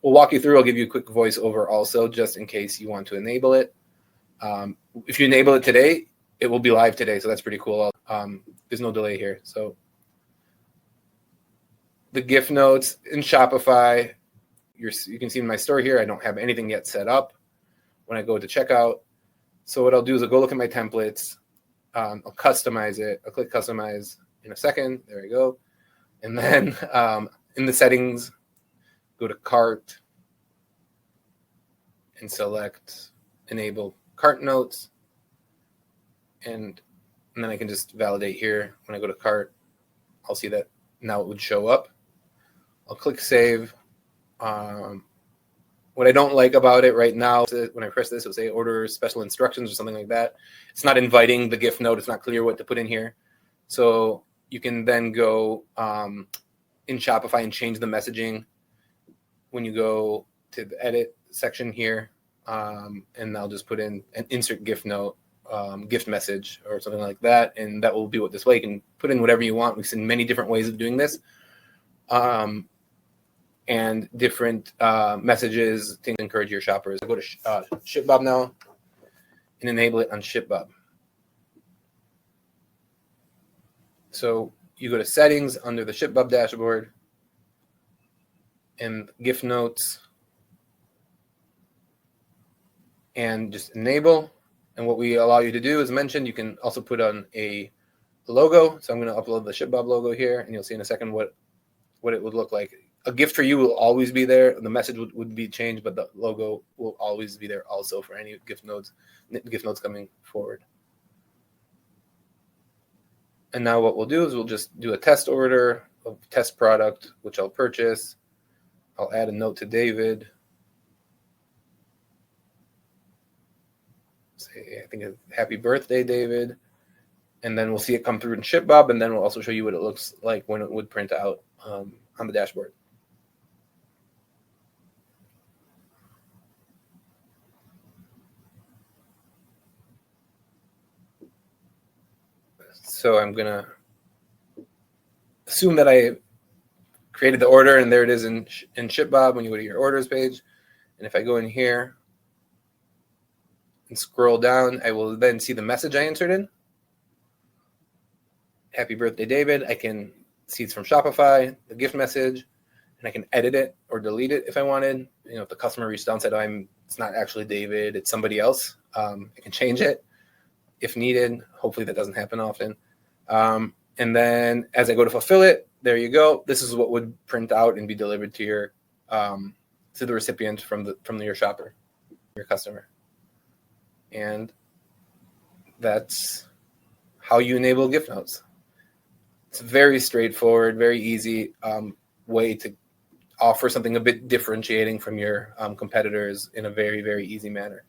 we'll walk you through. I'll give you a quick voiceover also, just in case you want to enable it. If you enable it today, it will be live today, so that's pretty cool. There's no delay here. So the gift notes in Shopify, you can see in my store here, I don't have anything yet set up when I go to checkout. So what I'll do is I'll go look at my templates. I'll customize it. I'll click customize in a second. There we go. And then in the settings, go to cart and select enable cart notes. And then I can just validate here. When I go to cart, I'll see that now it would show up. I'll click save. What I don't like about it right now, when I press this, it'll say order special instructions or something like that. It's not inviting the gift note. It's not clear what to put in here. So you can then go in Shopify and change the messaging when you go to the edit section here. And I'll just put in an insert gift note, gift message or something like that. And that will be what display. You can put in whatever you want. We've seen many different ways of doing this. And different messages to encourage your shoppers. I go to ShipBob now and enable it on ShipBob. So you go to settings under the ShipBob dashboard and gift notes and just enable. And what we allow you to do, as mentioned, you can also put on a logo. So I'm going to upload the ShipBob logo here, and you'll see in a second what it would look like. A gift for you will always be there. The message would be changed, but the logo will always be there also for any gift notes coming forward. And now what we'll do is we'll just do a test order of test product, which I'll purchase. I'll add a note to David. Say, I think, happy birthday, David. And then we'll see it come through in ShipBob, and then we'll also show you what it looks like when it would print out on the dashboard. So I'm going to assume that I created the order, and there it is in ShipBob when you go to your orders page. And if I go in here and scroll down, I will then see the message I entered in. Happy birthday, David. I can see it's from Shopify, the gift message, and I can edit it or delete it if I wanted. You know, if the customer reached out and said, it's not actually David, it's somebody else, I can change it if needed. Hopefully that doesn't happen often. And then as I go to fulfill it, there you go. This is what would print out and be delivered to your to the recipient from your shopper, your customer. And that's how you enable gift notes. It's very straightforward, very easy way to offer something a bit differentiating from your competitors in a very, very easy manner.